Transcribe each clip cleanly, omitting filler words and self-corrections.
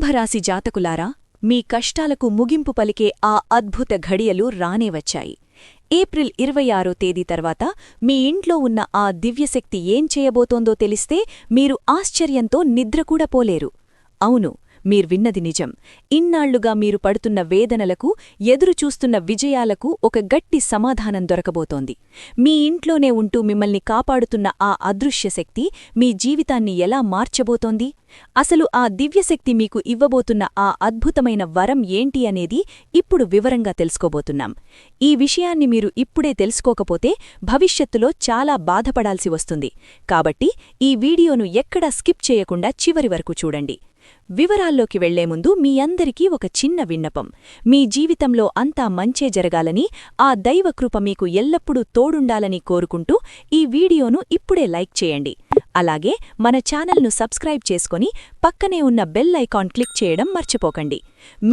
కుంభరాశి జాతకులారా, మీ కష్టాలకు ముగింపు పలికే ఆ అద్భుత ఘడియలు రానేవచ్చాయి. ఏప్రిల్ 26వ తేదీ తర్వాత మీ ఇంట్లో ఉన్న ఆ దివ్యశక్తి ఏం చేయబోతోందో తెలిస్తే మీరు ఆశ్చర్యంతో నిద్రకూడా పోలేరు. అవును, మీరు విన్నది నిజం. ఇన్నాళ్లుగా మీరు పడుతున్న వేదనలకు, ఎదురుచూస్తున్న విజయాలకు ఒక గట్టి సమాధానం దొరకబోతోంది. మీ ఇంట్లోనే ఉంటూ మిమ్మల్ని కాపాడుతున్న ఆ అదృశ్యశక్తి మీ జీవితాన్ని ఎలా మార్చబోతోంది? అసలు ఆ దివ్యశక్తి మీకు ఇవ్వబోతున్న ఆ అద్భుతమైన వరం ఏంటి అనేది ఇప్పుడు వివరంగా తెలుసుకోబోతున్నాం. ఈ విషయాన్ని మీరు ఇప్పుడే తెలుసుకోకపోతే భవిష్యత్తులో చాలా బాధపడాల్సి వస్తుంది. కాబట్టి ఈ వీడియోను ఎక్కడా స్కిప్ చేయకుండా చివరి వరకు చూడండి. వివరాల్లోకి వెళ్లే ముందు మీ అందరికీ ఒక చిన్న విన్నపం. మీ జీవితంలో అంతా మంచే జరగాలని, ఆ దైవకృప మీకు ఎల్లప్పుడూ తోడుండాలని కోరుకుంటూ ఈ వీడియోను ఇప్పుడే లైక్ చేయండి. అలాగే మన ఛానల్ను సబ్స్క్రైబ్ చేసుకుని పక్కనే ఉన్న బెల్ ఐకాన్ క్లిక్ చేయడం మర్చిపోకండి.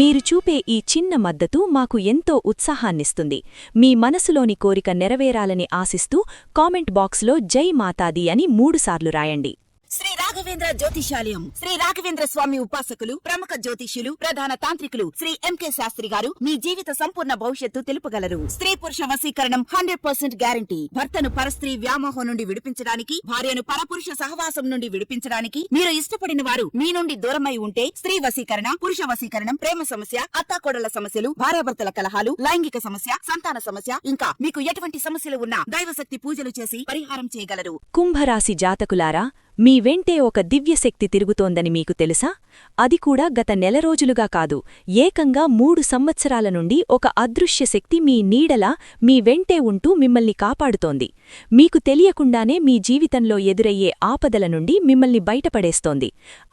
మీరు చూపే ఈ చిన్న మద్దతు మాకు ఎంతో ఉత్సాహాన్నిస్తుంది. మీ మనసులోని కోరిక నెరవేరాలని ఆశిస్తూ కామెంట్ బాక్స్లో జై మాతాది అని 3 సార్లు రాయండి. శ్రీ రాఘవేంద్ర జ్యోతిషాలయం శ్రీ రాఘవేంద్ర స్వామి ఉపాసకులు, ప్రముఖ జ్యోతిష్యులు, ప్రధాన తాంత్రికులు శ్రీ ఎంకే శాస్త్రి గారు మీ జీవిత సంపూర్ణ భవిష్యత్తు తెలుపగలరు. స్త్రీ పురుష వశీకరణం 100% గ్యారంటీ. భర్తను పరస్త్రీ వ్యామోహం నుండి విడిపించడానికి, భార్యను పరపురుష సహవాసం నుండి విడిపించడానికి, మీరు ఇష్టపడిన వారు మీ నుండి దూరమై ఉంటే స్త్రీ వశీకరణ, పురుష వశీకరణం, ప్రేమ సమస్య, అత్తాకోడళ్ల సమస్యలు, భార్యాభర్తల కలహాలు, లైంగిక సమస్య, సంతాన సమస్య, ఇంకా మీకు ఎటువంటి సమస్యలు ఉన్నా దైవశక్తి పూజలు చేసి పరిహారం చేయగలరు. కుంభరాశి జాతకులారా, మీ వెంటే ఒక దివ్యశక్తి తిరుగుతోందని మీకు తెలుసా? అది కూడా గత నెల రోజులుగా కాదు, ఏకంగా 3 సంవత్సరాల నుండి ఒక అదృశ్యశక్తి మీ నీడలా మీ వెంటే ఉంటూ మిమ్మల్ని కాపాడుతోంది. మీకు తెలియకుండానే మీ జీవితంలో ఎదురయ్యే ఆపదల నుండి మిమ్మల్ని బయటపడేస్తోంది.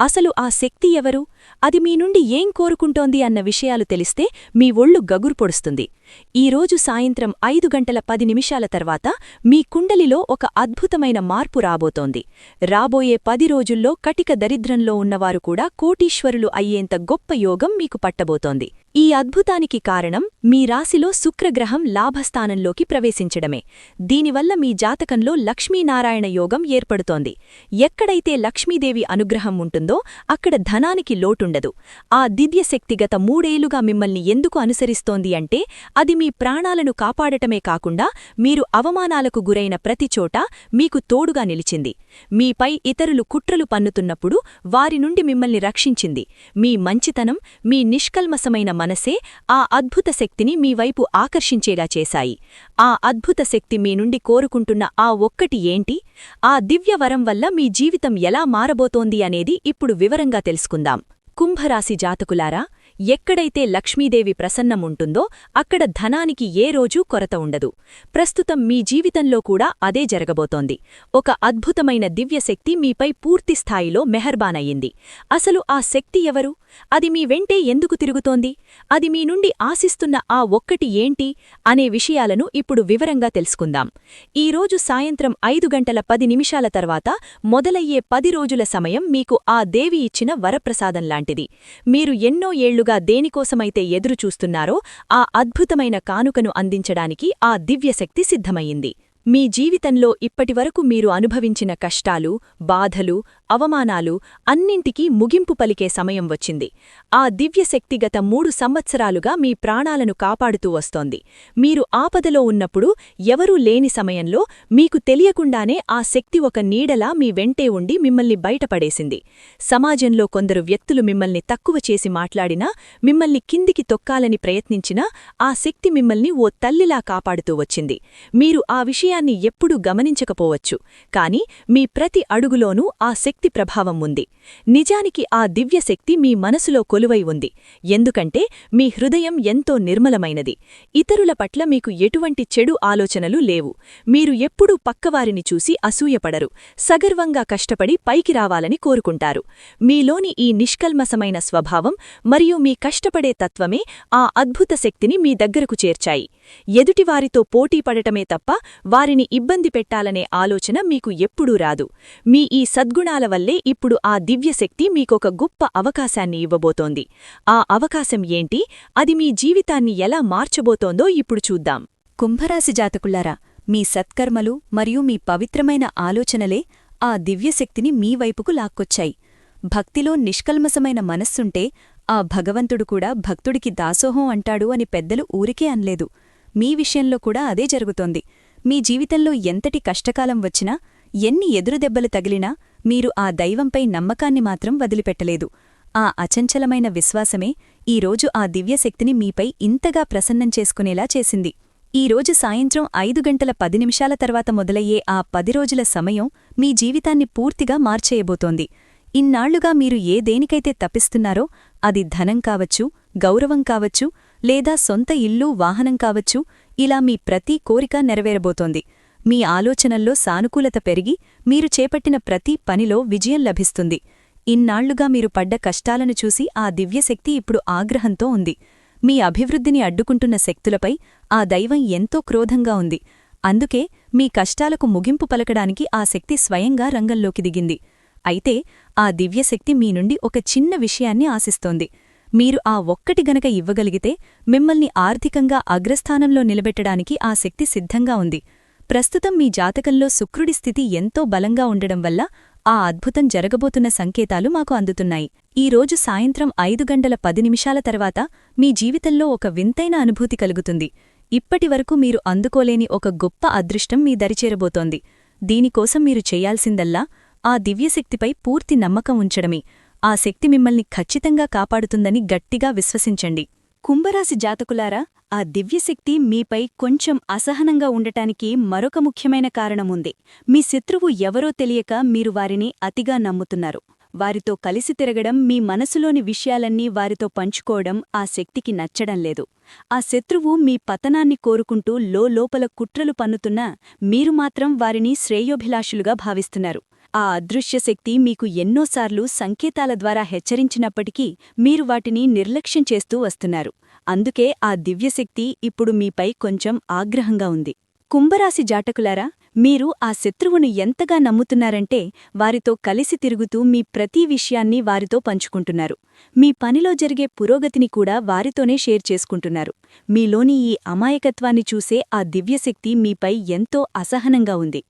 అసలు ఆ శక్తి ఎవరు? అది మీ నుండి ఏం కోరుకుంటోంది అన్న విషయాలు తెలిస్తే మీ ఒళ్ళు గగురు పొడుస్తుంది. ఈరోజు సాయంత్రం 5:10 తర్వాత మీ కుండలిలో ఒక అద్భుతమైన మార్పు రాబోతోంది. రాబోయే 10 రోజుల్లో కటిక దరిద్రంలో ఉన్నవారు కూడా కోటీశ్వరులు అయ్యేంత గొప్ప యోగం మీకు పట్టబోతోంది. ఈ అద్భుతానికి కారణం మీ రాశిలో శుక్రగ్రహం లాభస్థానంలోకి ప్రవేశించడమే. దీనివల్ల మీ జాతకంలో లక్ష్మీనారాయణ యోగం ఏర్పడుతోంది. ఎక్కడైతే లక్ష్మీదేవి అనుగ్రహం ఉంటుందో అక్కడ ధనానికి లోటుండదు. ఆ దివ్యశక్తి గత 3 ఏళ్లుగా మిమ్మల్ని ఎందుకు అనుసరిస్తోంది అంటే, అది మీ ప్రాణాలను కాపాడటమే కాకుండా మీరు అవమానాలకు గురైన ప్రతిచోటా మీకు తోడుగా నిలిచింది. మీపై ఇతరులు కుట్రలు పన్నుతున్నప్పుడు వారి నుండి మిమ్మల్ని రక్షించింది. మీ మంచితనం, మీ నిష్కల్మసమైన మనసే ఆ అద్భుత శక్తిని మీ వైపు ఆకర్షించేలా చేశాయి. ఆ అద్భుత శక్తి మీ నుండి కోరుకుంటున్న ఆ ఒక్కటి ఏంటి? ఆ దివ్యవరం వల్ల మీ జీవితం ఎలా మారబోతోంది అనేది ఇప్పుడు వివరంగా తెలుసుకుందాం. కుంభరాశి జాతకులారా, ఎక్కడైతే లక్ష్మీదేవి ప్రసన్నముంటుందో అక్కడ ధనానికి ఏ రోజూ కొరత ఉండదు. ప్రస్తుతం మీ జీవితంలో కూడా అదే జరగబోతోంది. ఒక అద్భుతమైన దివ్యశక్తి మీపై పూర్తిస్థాయిలో మెహర్బానయ్యింది. అసలు ఆ శక్తి ఎవరు? అది మీ వెంటే ఎందుకు తిరుగుతోంది? అది మీ నుండి ఆశిస్తున్న ఆ ఒక్కటి ఏంటి అనే విషయాలను ఇప్పుడు వివరంగా తెలుసుకుందాం. ఈరోజు సాయంత్రం 5:10 తర్వాత మొదలయ్యే 10 రోజుల సమయం మీకు ఆ దేవి ఇచ్చిన వరప్రసాదంలాంటిది. మీరు ఎన్నో ఏళ్లుగా దేనికోసమైతే ఎదురుచూస్తున్నారో ఆ అద్భుతమైన కానుకను అందించడానికి ఆ దివ్యశక్తి సిద్ధమయ్యింది. మీ జీవితంలో ఇప్పటివరకు మీరు అనుభవించిన కష్టాలు, బాధలు, అవమానాలు అన్నింటికీ ముగింపు పలికే సమయం వచ్చింది. ఆ దివ్యశక్తి గత 3 సంవత్సరాలుగా మీ ప్రాణాలను కాపాడుతూ వస్తోంది. మీరు ఆపదలో ఉన్నప్పుడు, ఎవరూ లేని సమయంలో మీకు తెలియకుండానే ఆ శక్తి ఒక నీడలా మీ వెంటే ఉండి మిమ్మల్ని బయటపడేసింది. సమాజంలో కొందరు వ్యక్తులు మిమ్మల్ని తక్కువ చేసి మాట్లాడినా, మిమ్మల్ని కిందికి తొక్కాలని ప్రయత్నించినా ఆ శక్తి మిమ్మల్ని ఓ తల్లిలా కాపాడుతూ వచ్చింది. మీరు ఆ విషయాన్ని ఎప్పుడూ గమనించకపోవచ్చు, కాని మీ ప్రతి అడుగులోనూ ఆ శక్తి ప్రభావం ఉంది. నిజానికి ఆ దివ్యశక్తి మీ మనసులో కొలువై ఉంది. ఎందుకంటే మీ హృదయం ఎంతో నిర్మలమైనది. ఇతరుల పట్ల మీకు ఎటువంటి చెడు ఆలోచనలు లేవు. మీరు ఎప్పుడూ పక్కవారిని చూసి అసూయపడరు. సగర్వంగా కష్టపడి పైకి రావాలని కోరుకుంటారు. మీలోని ఈ నిష్కల్మసమైన స్వభావం మరియు మీ కష్టపడే తత్వమే ఆ అద్భుత శక్తిని మీ దగ్గరకు చేర్చాయి. ఎదుటివారితో పోటీపడటమే తప్ప వారిని ఇబ్బంది పెట్టాలనే ఆలోచన మీకు ఎప్పుడూ రాదు. మీ ఈ సద్గుణాల వల్లే ఇప్పుడు ఆ దివ్యశక్తి మీకొక గొప్ప అవకాశాన్ని ఇవ్వబోతోంది. ఆ అవకాశం ఏంటి? అది మీ జీవితాన్ని ఎలా మార్చబోతోందో ఇప్పుడు చూద్దాం. కుంభరాశి జాతకులారా, మీ సత్కర్మలు మరియు మీ పవిత్రమైన ఆలోచనలే ఆ దివ్యశక్తిని మీ వైపుకు లాక్కొచ్చాయి. భక్తిలో నిష్కల్మసమైన మనస్సుంటే ఆ భగవంతుడు కూడా భక్తుడికి దాసోహం అంటాడు అని పెద్దలు ఊరికే అన్లేదు. మీ విషయంలో కూడా అదే జరుగుతోంది. మీ జీవితంలో ఎంతటి కష్టకాలం వచ్చినా, ఎన్ని ఎదురుదెబ్బలు తగిలినా మీరు ఆ దైవంపై నమ్మకాన్ని మాత్రం వదిలిపెట్టలేదు. ఆ అచంచలమైన విశ్వాసమే ఈరోజు ఆ దివ్యశక్తిని మీపై ఇంతగా ప్రసన్నం చేసుకునేలా చేసింది. ఈరోజు సాయంత్రం 5:10 తర్వాత మొదలయ్యే ఆ 10 రోజుల సమయం మీ జీవితాన్ని పూర్తిగా మార్చేయబోతోంది. ఇన్నాళ్లుగా మీరు ఏ దేనికైతే తప్పిస్తున్నారో, అది ధనం కావచ్చు, గౌరవం కావచ్చు, లేదా సొంత ఇల్లు, వాహనం కావచ్చు, ఇలా మీ ప్రతి కోరిక నెరవేరబోతోంది. మీ ఆలోచనల్లో సానుకూలత పెరిగి మీరు చేపట్టిన ప్రతి పనిలో విజయం లభిస్తుంది. ఇన్నాళ్లుగా మీరు పడ్డ కష్టాలను చూసి ఆ దివ్యశక్తి ఇప్పుడు ఆగ్రహంతో ఉంది. మీ అభివృద్ధిని అడ్డుకుంటున్న శక్తులపై ఆ దైవం ఎంతో క్రోధంగా ఉంది. అందుకే మీ కష్టాలకు ముగింపు పలకడానికి ఆ శక్తి స్వయంగా రంగంలోకి దిగింది. అయితే ఆ దివ్యశక్తి మీ నుండి ఒక చిన్న విషయాన్ని ఆశిస్తోంది. మీరు ఆ ఒక్కటి గనక ఇవ్వగలిగితే మిమ్మల్ని ఆర్థికంగా అగ్రస్థానంలో నిలబెట్టడానికి ఆ శక్తి సిద్ధంగా ఉంది. ప్రస్తుతం మీ జాతకంలో శుక్రుడి స్థితి ఎంతో బలంగా ఉండడం వల్ల ఆ అద్భుతం జరగబోతున్న సంకేతాలు మాకు అందుతున్నాయి. ఈరోజు సాయంత్రం 5:10 తర్వాత మీ జీవితంలో ఒక వింతైన అనుభూతి కలుగుతుంది. ఇప్పటివరకు మీరు అందుకోలేని ఒక గొప్ప అదృష్టం మీ దరిచేరబోతోంది. దీనికోసం మీరు చెయ్యాల్సిందల్లా ఆ దివ్యశక్తిపై పూర్తి నమ్మకం ఉంచడమే. ఆ శక్తి మిమ్మల్ని ఖచ్చితంగా కాపాడుతుందని గట్టిగా విశ్వసించండి. కుంభరాశి జాతకులారా, ఆ దివ్యశక్తి మీపై కొంచెం అసహనంగా ఉండటానికి మరొక ముఖ్యమైన కారణముంది. మీ శత్రువు ఎవరో తెలియక మీరు వారిని అతిగా నమ్ముతున్నారు. వారితో కలిసి తిరగడం, మీ మనసులోని విషయాలన్నీ వారితో పంచుకోవడం ఆ శక్తికి నచ్చడం లేదు. ఆ శత్రువు మీ పతనాన్ని కోరుకుంటూ లోపల కుట్రలు పన్నుతున్నా మీరు మాత్రం వారిని శ్రేయోభిలాషులుగా భావిస్తున్నారు. ఆ అదృశ్యశక్తి మీకు ఎన్నోసార్లు సంకేతాల ద్వారా హెచ్చరించినప్పటికీ మీరు వాటిని నిర్లక్ష్యం చేస్తూ వస్తున్నారు. అందుకే ఆ దివ్యశక్తి ఇప్పుడు మీపై కొంచెం ఆగ్రహంగా ఉంది. కుంభరాశి జాతకులారా, మీరు ఆ శత్రువును ఎంతగా నమ్ముతున్నారంటే వారితో కలిసి తిరుగుతూ మీ ప్రతి విషయాన్ని వారితో పంచుకుంటున్నారు. మీ పనిలో జరిగే పురోగతిని కూడా వారితోనే షేర్ చేసుకుంటున్నారు. మీలోని ఈ అమాయకత్వాన్ని చూసే ఆ దివ్యశక్తి మీపై ఎంతో అసహనంగా ఉంది.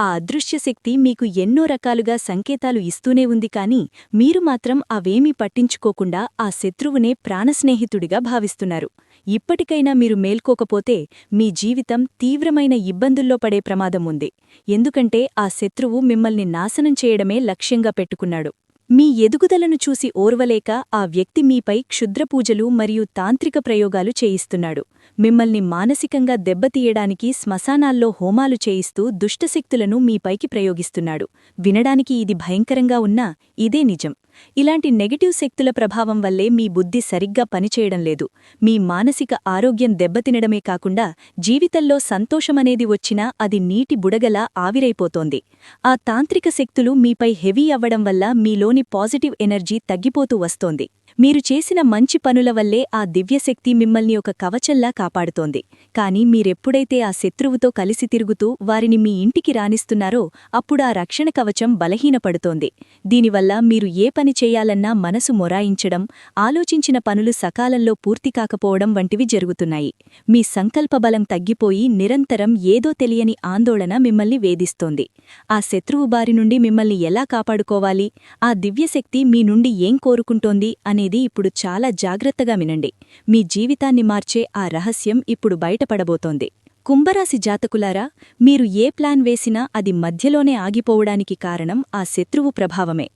ఆ అదృశ్యశక్తి మీకు ఎన్నో రకాలుగా సంకేతాలు ఇస్తూనే ఉంది, కానీ మీరు మాత్రం అవేమీ పట్టించుకోకుండా ఆ శత్రువునే ప్రాణస్నేహితుడిగా భావిస్తున్నారు. ఇప్పటికైనా మీరు మేల్కోకపోతే మీ జీవితం తీవ్రమైన ఇబ్బందుల్లో పడే ప్రమాదం ఉంది. ఎందుకంటే ఆ శత్రువు మిమ్మల్ని నాశనం చేయడమే లక్ష్యంగా పెట్టుకున్నాడు. మీ ఎదుగుదలను చూసి ఓర్వలేక ఆ వ్యక్తి మీపై క్షుద్రపూజలు మరియు తాంత్రిక ప్రయోగాలు చేయిస్తున్నాడు. మిమ్మల్ని మానసికంగా దెబ్బతీయడానికి శ్మశానాల్లో హోమాలు చేయిస్తూ దుష్టశక్తులను మీపైకి ప్రయోగిస్తున్నాడు. వినడానికి ఇది భయంకరంగా ఉన్నా ఇదే నిజం. ఇలాంటి నెగటివ్ శక్తుల ప్రభావం వల్లే మీ బుద్ధి సరిగ్గా పనిచేయడం లేదు. మీ మానసిక ఆరోగ్యం దెబ్బతినడమే కాకుండా జీవితంలో సంతోషమనేది వచ్చినా అది నీటి బుడగలా ఆవిరైపోతోంది. ఆ తాంత్రిక శక్తులు మీపై హెవీ అవ్వడం వల్ల మీలోని పాజిటివ్ ఎనర్జీ తగ్గిపోతూ వస్తోంది. మీరు చేసిన మంచి పనుల వల్లే ఆ దివ్యశక్తి మిమ్మల్ని ఒక కవచంలా కాపాడుతోంది. కానీ మీరెప్పుడైతే ఆ శత్రువుతో కలిసి తిరుగుతూ వారిని మీ ఇంటికి రానిస్తున్నారో అప్పుడు ఆ రక్షణ కవచం బలహీనపడుతోంది. దీనివల్ల మీరు ఏ పని చేయాలన్నా మనసు మొరాయించడం, ఆలోచించిన పనులు సకాలంలో పూర్తి కాకపోవడం వంటివి జరుగుతున్నాయి. మీ సంకల్పబలం తగ్గిపోయి నిరంతరం ఏదో తెలియని ఆందోళన మిమ్మల్ని వేధిస్తోంది. ఆ శత్రువు బారి నుండి మిమ్మల్ని ఎలా కాపాడుకోవాలి, ఆ దివ్యశక్తి మీ నుండి ఏం కోరుకుంటోంది అనేది ఇప్పుడు చాలా జాగ్రత్తగా వినండి. మీ జీవితాన్ని మార్చే ఆ రహస్యం ఇప్పుడు బయటపడబోతోంది. కుంభరాశి జాతకులారా, మీరు ఏ ప్లాన్ వేసినా అది మధ్యలోనే ఆగిపోవడానికి కారణం ఆ శత్రువు ప్రభావమే.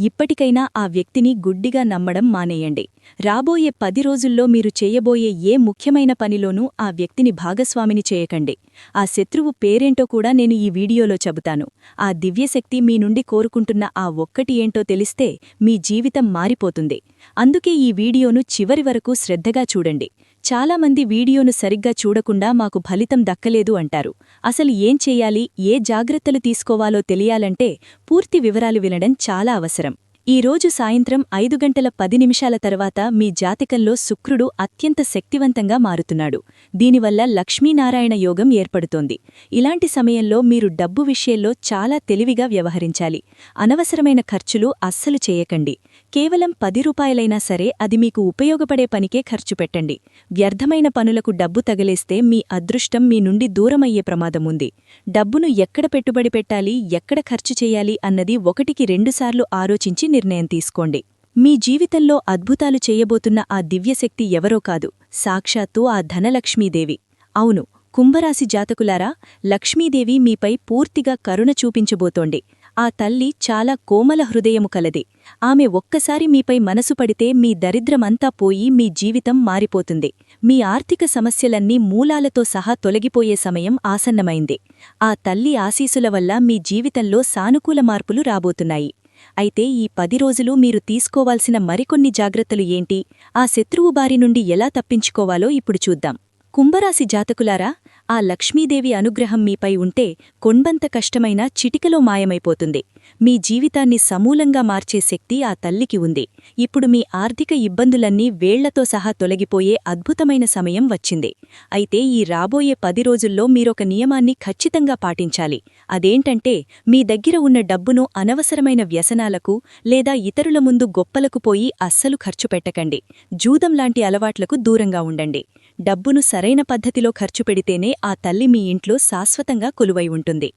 ఇప్పటికైనా ఆ వ్యక్తిని గుడ్డిగా నమ్మడం మానేయండి. రాబోయే 10 రోజుల్లో మీరు చేయబోయే ఏ ముఖ్యమైన పనిలోనూ ఆ వ్యక్తిని భాగస్వామిని చేయకండి. ఆ శత్రువు పేరేంటో కూడా నేను ఈ వీడియోలో చెబుతాను. ఆ దివ్యశక్తి మీ నుండి కోరుకుంటున్న ఆ ఒక్కటి ఏంటో తెలిస్తే మీ జీవితం మారిపోతుంది. అందుకే ఈ వీడియోను చివరి వరకు శ్రద్ధగా చూడండి. చాలామంది వీడియోను సరిగ్గా చూడకుండా మాకు ఫలితం దక్కలేదు అంటారు. అసలు ఏం చెయ్యాలి, ఏ జాగ్రత్తలు తీసుకోవాలో తెలియాలంటే పూర్తి వివరాలు వినడం చాలా అవసరం. ఈరోజు సాయంత్రం 5:10 తర్వాత మీ జాతకంలో శుక్రుడు అత్యంత శక్తివంతంగా మారుతున్నాడు. దీనివల్ల లక్ష్మీనారాయణ యోగం ఏర్పడుతోంది. ఇలాంటి సమయంలో మీరు డబ్బు విషయంలో చాలా తెలివిగా వ్యవహరించాలి. అనవసరమైన ఖర్చులు అస్సలు చేయకండి. కేవలం 10 రూపాయలైనా సరే అది మీకు ఉపయోగపడే పనికే ఖర్చు పెట్టండి. వ్యర్థమైన పనులకు డబ్బు తగలేస్తే మీ అదృష్టం మీ నుండి దూరమయ్యే ప్రమాదముంది. డబ్బును ఎక్కడ పెట్టుబడి పెట్టాలి, ఎక్కడ ఖర్చు చేయాలి అన్నది 1కి 2 సార్లు ఆలోచించి నిర్ణయం తీసుకోండి. మీ జీవితంలో అద్భుతాలు చేయబోతున్న ఆ దివ్యశక్తి ఎవరో కాదు, సాక్షాత్తు ఆ ధనలక్ష్మీదేవి. అవును, కుంభరాశి జాతకులారా, లక్ష్మీదేవి మీపై పూర్తిగా కరుణ చూపించబోతోంది. ఆ తల్లి చాలా కోమల హృదయము కలది. ఆమె ఒక్కసారి మీపై మనసు పడితే మీ దరిద్రమంతా పోయి మీ జీవితం మారిపోతుంది. మీ ఆర్థిక సమస్యలన్నీ మూలాలతో సహా తొలగిపోయే సమయం ఆసన్నమైంది. ఆ తల్లి ఆశీసుల వల్ల మీ జీవితంలో సానుకూల మార్పులు రాబోతున్నాయి. అయితే ఈ 10 రోజులు మీరు తీసుకోవాల్సిన మరికొన్ని జాగ్రత్తలు ఏంటి, ఆ శత్రువు బారి నుండి ఎలా తప్పించుకోవాలో ఇప్పుడు చూద్దాం. కుంభరాశి జాతకులారా, ఆ లక్ష్మీదేవి అనుగ్రహం మీపై ఉంటే కొండంత కష్టమైనా చిటికలో మాయమైపోతుంది. మీ జీవితాన్ని సమూలంగా మార్చే శక్తి ఆ తల్లికి ఉంది. ఇప్పుడు మీ ఆర్థిక ఇబ్బందులన్నీ వేళ్లతో సహా తొలగిపోయే అద్భుతమైన సమయం వచ్చింది. అయితే ఈ రాబోయే 10 రోజుల్లో మీరొక నియమాన్ని ఖచ్చితంగా పాటించాలి. అదేంటంటే, మీ దగ్గర ఉన్న డబ్బును అనవసరమైన వ్యసనాలకు లేదా ఇతరుల ముందు గొప్పలకు పోయి అస్సలు ఖర్చు పెట్టకండి. జూదంలాంటి అలవాట్లకు దూరంగా ఉండండి. డబ్బును సరైన పద్ధతిలో ఖర్చు పెడితేనే ఆ తల్లి మీ ఇంట్లో శాశ్వతంగా కొలువై ఉంటుంది.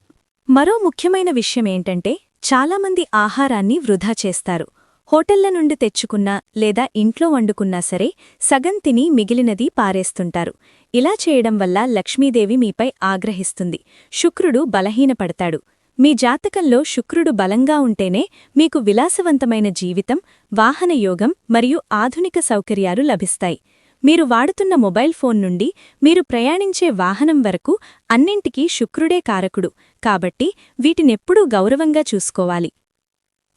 మరో ముఖ్యమైన విషయమేంటంటే, చాలామంది ఆహారాన్ని వృధా చేస్తారు. హోటళ్ల నుండి తెచ్చుకున్నా లేదా ఇంట్లో వండుకున్నా సరే సగం తిని మిగిలినది పారేస్తుంటారు. ఇలా చేయడం వల్ల లక్ష్మీదేవి మీపై ఆగ్రహిస్తుంది. శుక్రుడు బలహీనపడతాడు. మీ జాతకంలో శుక్రుడు బలంగా ఉంటేనే మీకు విలాసవంతమైన జీవితం, వాహనయోగం మరియు ఆధునిక సౌకర్యాలు లభిస్తాయి. మీరు వాడుతున్న మొబైల్ ఫోన్ నుండి మీరు ప్రయాణించే వాహనం వరకు అన్నింటికీ శుక్రుడే కారకుడు. కాబట్టి వీటినెప్పుడూ గౌరవంగా చూసుకోవాలి.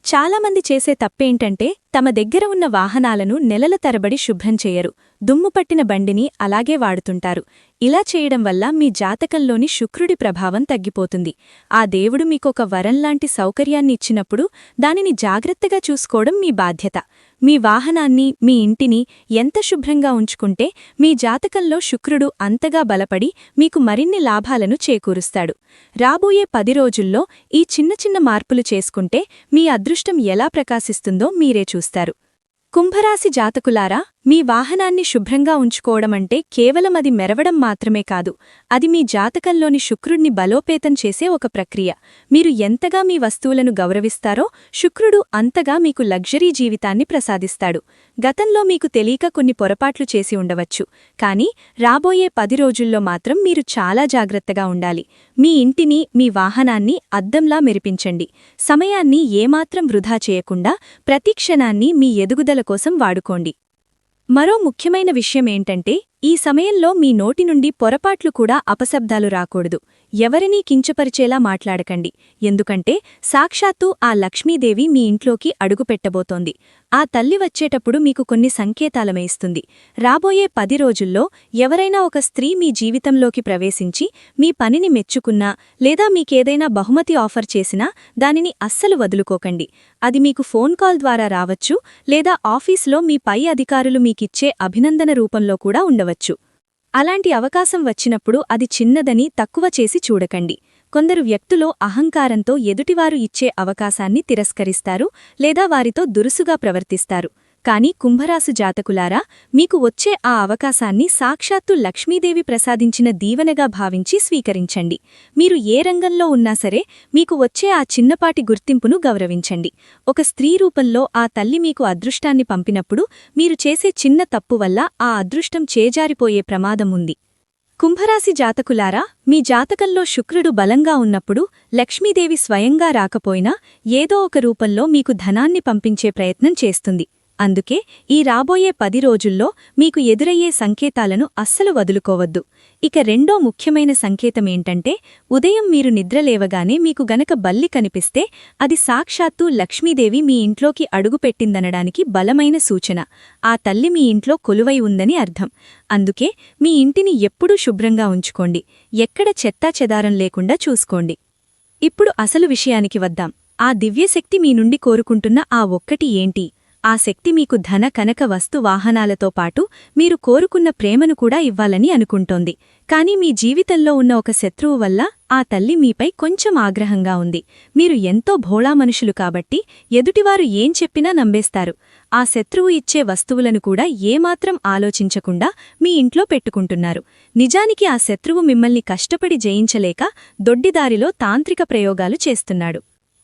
చాలామంది చేసే తప్పేంటంటే, తమ దగ్గర ఉన్న వాహనాలను నెలల తరబడి శుభ్రం చేయరు. దుమ్ముపట్టిన బండిని అలాగే వాడుతుంటారు. ఇలా చేయడం వల్ల మీ జాతకంలోని శుక్రుడి ప్రభావం తగ్గిపోతుంది. ఆ దేవుడు మీకొక వరంలాంటి సౌకర్యాన్ని ఇచ్చినప్పుడు దానిని జాగ్రత్తగా చూసుకోవడం మీ బాధ్యత. మీ వాహనాన్ని, మీ ఇంటిని ఎంత శుభ్రంగా ఉంచుకుంటే మీ జాతకంలో శుక్రుడు అంతగా బలపడి మీకు మరిన్ని లాభాలను చేకూరుస్తాడు. రాబోయే 10 రోజుల్లో ఈ చిన్న చిన్న మార్పులు చేసుకుంటే మీ అదృష్టం ఎలా ప్రకాశిస్తుందో మీరే చూస్తారు. కుంభరాశి జాతకులారా, మీ వాహనాన్ని శుభ్రంగా ఉంచుకోవడమంటే కేవలం అది మెరవడం మాత్రమే కాదు, అది మీ జాతకంలోని శుక్రుడిని బలోపేతం చేసే ఒక ప్రక్రియ. మీరు ఎంతగా మీ వస్తువులను గౌరవిస్తారో శుక్రుడు అంతగా మీకు లగ్జరీ జీవితాన్ని ప్రసాదిస్తాడు. గతంలో మీకు తెలియక కొన్ని పొరపాట్లు చేసి ఉండవచ్చు, కానీ రాబోయే 10 రోజుల్లో మాత్రం మీరు చాలా జాగ్రత్తగా ఉండాలి. మీ ఇంటిని, మీ వాహనాన్ని అద్దంలా మెరిపించండి. సమయాన్ని ఏమాత్రం వృధా చేయకుండా ప్రతి క్షణాన్ని మీ ఎదుగుదల కోసం వాడుకోండి. మరో ముఖ్యమైన విషయమేంటంటే, ఈ సమయంలో మీ నోటి నుండి పొరపాట్లు కూడా అపశబ్దాలు రాకూడదు. ఎవరినీ కించపరిచేలా మాట్లాడకండి. ఎందుకంటే సాక్షాత్తూ ఆ లక్ష్మీదేవి మీ ఇంట్లోకి అడుగుపెట్టబోతోంది. ఆ తల్లి వచ్చేటప్పుడు మీకు కొన్ని సంకేతాలమేస్తుంది. రాబోయే 10 రోజుల్లో ఎవరైనా ఒక స్త్రీ మీ జీవితంలోకి ప్రవేశించి మీ పనిని మెచ్చుకున్నా లేదా మీకేదైనా బహుమతి ఆఫర్ చేసినా దానిని అస్సలు వదులుకోకండి. అది మీకు ఫోన్ కాల్ ద్వారా రావచ్చు, లేదా ఆఫీస్లో మీ పై అధికారులు మీకిచ్చే అభినందన రూపంలో కూడా ఉండవచ్చు. అలాంటి అవకాశం వచ్చినప్పుడు అది చిన్నదని తక్కువ చేసి చూడకండి. కొందరు వ్యక్తులు అహంకారంతో ఎదుటివారు ఇచ్చే అవకాశాన్ని తిరస్కరిస్తారు లేదా వారితో దురుసుగా ప్రవర్తిస్తారు. కాని కుంభరాశి జాతకులారా, మీకు వచ్చే ఆ అవకాశాన్ని సాక్షాత్తు లక్ష్మీదేవి ప్రసాదించిన దీవెనగా భావించి స్వీకరించండి. మీరు ఏ రంగంలో ఉన్నా సరే మీకు వచ్చే ఆ చిన్నపాటి గుర్తింపును గౌరవించండి. ఒక స్త్రీ రూపంలో ఆ తల్లి మీకు అదృష్టాన్ని పంపినప్పుడు మీరు చేసే చిన్న తప్పు వల్ల ఆ అదృష్టం చేజారిపోయే ప్రమాదం ఉంది. కుంభరాశి జాతకులారా, మీ జాతకంలో శుక్రుడు బలంగా ఉన్నప్పుడు లక్ష్మీదేవి స్వయంగా రాకపోయినా ఏదో ఒక రూపంలో మీకు ధనాన్ని పంపించే ప్రయత్నం చేస్తుంది. అందుకే ఈ రాబోయే 10 రోజుల్లో మీకు ఎదురయ్యే సంకేతాలను అస్సలు వదులుకోవద్దు. ఇక రెండో ముఖ్యమైన సంకేతమేంటంటే, ఉదయం మీరు నిద్రలేవగానే మీకు గనక బల్లి కనిపిస్తే అది సాక్షాత్తూ లక్ష్మీదేవి మీ ఇంట్లోకి అడుగుపెట్టిందనడానికి బలమైన సూచన. ఆ తల్లి మీ ఇంట్లో కొలువై ఉందని అర్థం. అందుకే మీ ఇంటిని ఎప్పుడూ శుభ్రంగా ఉంచుకోండి. ఎక్కడ చెత్తాచెదారం లేకుండా చూసుకోండి. ఇప్పుడు అసలు విషయానికి వద్దాం. ఆ దివ్యశక్తి మీ నుండి కోరుకుంటున్న ఆ ఒక్కటి ఏంటి? ఆ శక్తి మీకు ధన, కనక, వస్తు, వాహనాలతో పాటు మీరు కోరుకున్న ప్రేమను కూడా ఇవ్వాలని అనుకుంటోంది. కాని మీ జీవితంలో ఉన్న ఒక శత్రువు వల్ల ఆ తల్లి మీపై కొంచెం ఆగ్రహంగా ఉంది. మీరు ఎంతో భోళా మనుషులు కాబట్టి ఎదుటివారు ఏం చెప్పినా నమ్మేస్తారు. ఆ శత్రువు ఇచ్చే వస్తువులను కూడా ఏమాత్రం ఆలోచించకుండా మీ ఇంట్లో పెట్టుకుంటున్నారు. నిజానికి ఆ శత్రువు మిమ్మల్ని కష్టపడి జయించలేక దొడ్డిదారిలో తాంత్రిక ప్రయోగాలు చేస్తున్నాడు.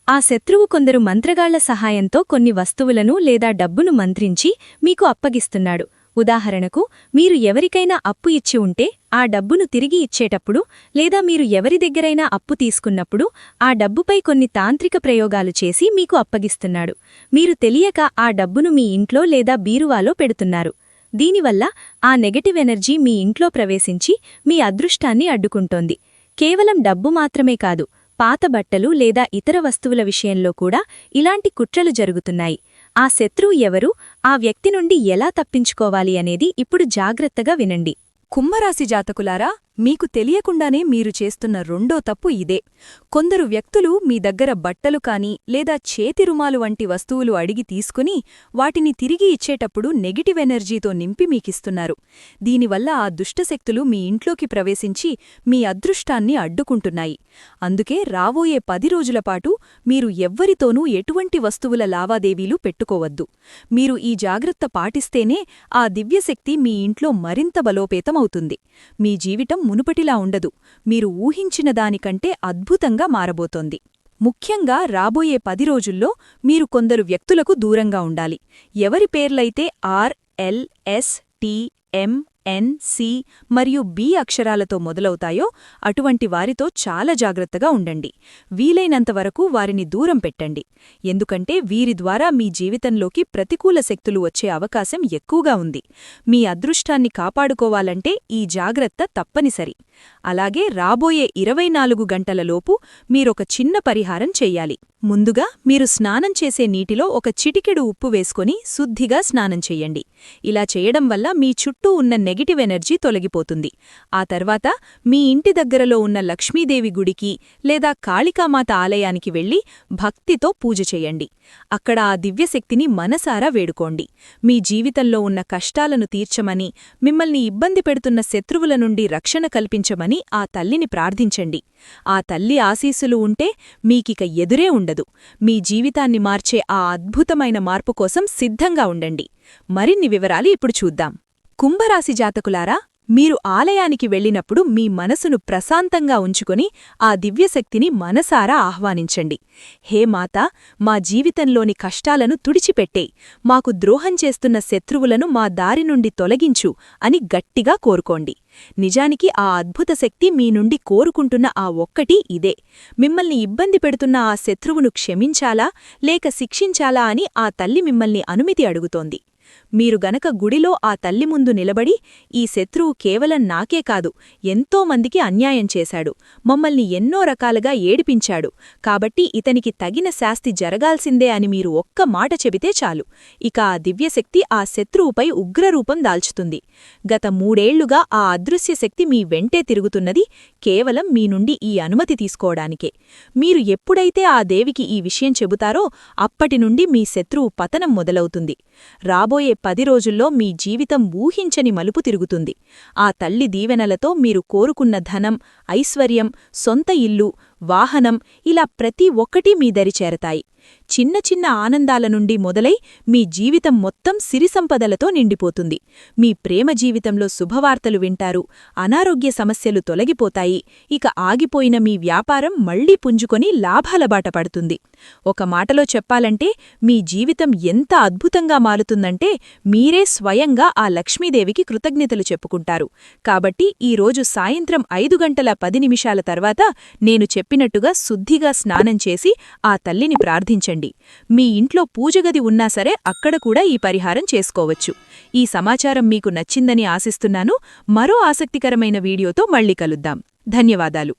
ఆ శత్రువు కొందరు మంత్రగాళ్ల సహాయంతో కొన్ని వస్తువులను లేదా డబ్బును మంత్రించి మీకు అప్పగిస్తున్నాడు. ఉదాహరణకు, మీరు ఎవరికైనా అప్పు ఇచ్చి ఉంటే ఆ డబ్బును తిరిగి ఇచ్చేటప్పుడు, లేదా మీరు ఎవరి దగ్గరైనా అప్పు తీసుకున్నప్పుడు ఆ డబ్బుపై కొన్ని తాంత్రిక ప్రయోగాలు చేసి మీకు అప్పగిస్తున్నాడు. మీరు తెలియక ఆ డబ్బును మీ ఇంట్లో లేదా బీరువాలో పెడుతున్నారు. దీనివల్ల ఆ నెగటివ్ ఎనర్జీ మీ ఇంట్లో ప్రవేశించి మీ అదృష్టాన్ని అడ్డుకుంటోంది. కేవలం డబ్బు మాత్రమే కాదు, పాత బట్టలు లేదా ఇతర వస్తువుల విషయంలో కూడా ఇలాంటి కుట్రలు జరుగుతున్నాయి. ఆ శత్రువు ఎవరు, ఆ వ్యక్తి నుండి ఎలా తప్పించుకోవాలి అనేది ఇప్పుడు జాగ్రత్తగా వినండి. కుంభరాశి జాతకులారా, మీకు తెలియకుండానే మీరు చేస్తున్న రెండో తప్పు ఇదే. కొందరు వ్యక్తులు మీ దగ్గర బట్టలు కాని లేదా చేతి రుమాలు వంటి వస్తువులు అడిగి తీసుకుని వాటిని తిరిగి ఇచ్చేటప్పుడు నెగిటివ్ ఎనర్జీతో నింపి మీకిస్తున్నారు. దీనివల్ల ఆ దుష్టశక్తులు మీ ఇంట్లోకి ప్రవేశించి మీ అదృష్టాన్ని అడ్డుకుంటున్నాయి. అందుకే రాబోయే 10 రోజులపాటు మీరు ఎవ్వరితోనూ ఎటువంటి వస్తువుల లావాదేవీలు పెట్టుకోవద్దు. మీరు ఈ జాగ్రత్త పాటిస్తేనే ఆ దివ్యశక్తి మీ ఇంట్లో మరింత బలోపేతమవుతుంది. మీ జీవితం మునుపటిలా ఉండదు, మీరు ఊహించిన దానికంటే అద్భుతంగా మారబోతోంది. ముఖ్యంగా రాబోయే 10 రోజుల్లో మీరు కొందరు వ్యక్తులకు దూరంగా ఉండాలి. ఎవరి పేర్లైతే R, L, S, T, M, N, C మరియు బి అక్షరాలతో మొదలవుతాయో అటువంటి వారితో చాలా జాగ్రత్తగా ఉండండి. వీలైనంతవరకు వారిని దూరం పెట్టండి. ఎందుకంటే వీరి ద్వారా మీ జీవితంలోకి ప్రతికూల శక్తులు వచ్చే అవకాశం ఎక్కువగా ఉంది. మీ అదృష్టాన్ని కాపాడుకోవాలంటే ఈ జాగ్రత్త తప్పనిసరి. అలాగే రాబోయే 24 గంటలలోపు మీరొక చిన్న పరిహారం చెయ్యాలి. ముందుగా మీరు స్నానం చేసే నీటిలో ఒక చిటికెడు ఉప్పు వేసుకొని శుద్ధిగా స్నానం చెయ్యండి. ఇలా చేయడం వల్ల మీ చుట్టూ ఉన్న నెగిటివ్ ఎనర్జీ తొలగిపోతుంది. ఆ తర్వాత మీ ఇంటి దగ్గరలో ఉన్న లక్ష్మీదేవి గుడికి లేదా కాళికామాత ఆలయానికి వెళ్లి భక్తితో పూజ చెయ్యండి. అక్కడ ఆ దివ్యశక్తిని మనసారా వేడుకోండి. మీ జీవితంలో ఉన్న కష్టాలను తీర్చమని, మిమ్మల్ని ఇబ్బంది పెడుతున్న శత్రువుల నుండి రక్షణ కల్పించమని ఆ తల్లిని ప్రార్థించండి. ఆ తల్లి ఆశీస్సులు ఉంటే మీకిక ఎదురే ఉండదు. మీ జీవితాన్ని మార్చే ఆ అద్భుతమైన మార్పు కోసం సిద్ధంగా ఉండండి. మరిన్ని వివరాలు ఇప్పుడు చూద్దాం. కుంభరాశి జాతకులారా, మీరు ఆలయానికి వెళ్ళినప్పుడు మీ మనసును ప్రశాంతంగా ఉంచుకొని ఆ దివ్యశక్తిని మనసారా ఆహ్వానించండి. హే మాతా, మా జీవితంలోని కష్టాలను తుడిచిపెట్టే, మాకు ద్రోహం చేస్తున్న శత్రువులను మా దారి నుండి తొలగించు అని గట్టిగా కోరుకోండి. నిజానికి ఆ అద్భుత శక్తి మీ నుండి కోరుకుంటున్న ఆ ఒక్కటి ఇదే. మిమ్మల్ని ఇబ్బంది పెడుతున్న ఆ శత్రువును క్షమించాలా లేక శిక్షించాలా అని ఆ తల్లి మిమ్మల్ని అనుమతి అడుగుతోంది. మీరు గనక గుడిలో ఆ తల్లి ముందు నిలబడి, ఈ శత్రువు కేవలం నాకే కాదు, ఎంతో మందికి అన్యాయం చేశాడు, మమ్మల్ని ఎన్నో రకాలుగా ఏడిపించాడు, కాబట్టి ఇతనికి తగిన శాస్తి జరగాల్సిందే అని మీరు ఒక్క మాట చెబితే చాలు, ఇక ఆ దివ్యశక్తి ఆ శత్రువుపై ఉగ్రరూపం దాల్చుతుంది. గత 3 ఏళ్లుగా ఆ అదృశ్యశక్తి మీ వెంటే తిరుగుతున్నది కేవలం మీ నుండి ఈ అనుమతి తీసుకోవడానికే. మీరు ఎప్పుడైతే ఆ దేవికి ఈ విషయం చెబుతారో అప్పటినుండి మీ శత్రువు పతనం మొదలవుతుంది. రాబోయే 10 రోజుల్లో మీ జీవితం ఊహించని మలుపు తిరుగుతుంది. ఆ తల్లి దీవెనలతో మీరు కోరుకున్న ధనం, ఐశ్వర్యం, సొంత ఇల్లు, వాహనం ఇలా ప్రతి ఒక్కటీ మీ దరి చేరతాయి. చిన్న చిన్న ఆనందాల నుండి మొదలై మీ జీవితం మొత్తం సిరిసంపదలతో నిండిపోతుంది. మీ ప్రేమ జీవితంలో శుభవార్తలు వింటారు, అనారోగ్య సమస్యలు తొలగిపోతాయి, ఇక ఆగిపోయిన మీ వ్యాపారం మళ్లీ పుంజుకొని లాభాల బాట పడుతుంది. ఒక మాటలో చెప్పాలంటే మీ జీవితం ఎంత అద్భుతంగా మారుతుందంటే మీరే స్వయంగా ఆ లక్ష్మీదేవికి కృతజ్ఞతలు చెప్పుకుంటారు. కాబట్టి ఈరోజు సాయంత్రం 5:10 తర్వాత నేను చెప్పినట్టుగా శుద్ధిగా స్నానం చేసి ఆ తల్లిని ప్రార్థించండి. మీ ఇంట్లో పూజగది ఉన్నా సరే అక్కడ కూడా ఈ పరిహారం చేసుకోవచ్చు. ఈ సమాచారం మీకు నచ్చిందని ఆశిస్తున్నాను. మరో ఆసక్తికరమైన వీడియోతో మళ్ళీ కలుద్దాం. ధన్యవాదాలు.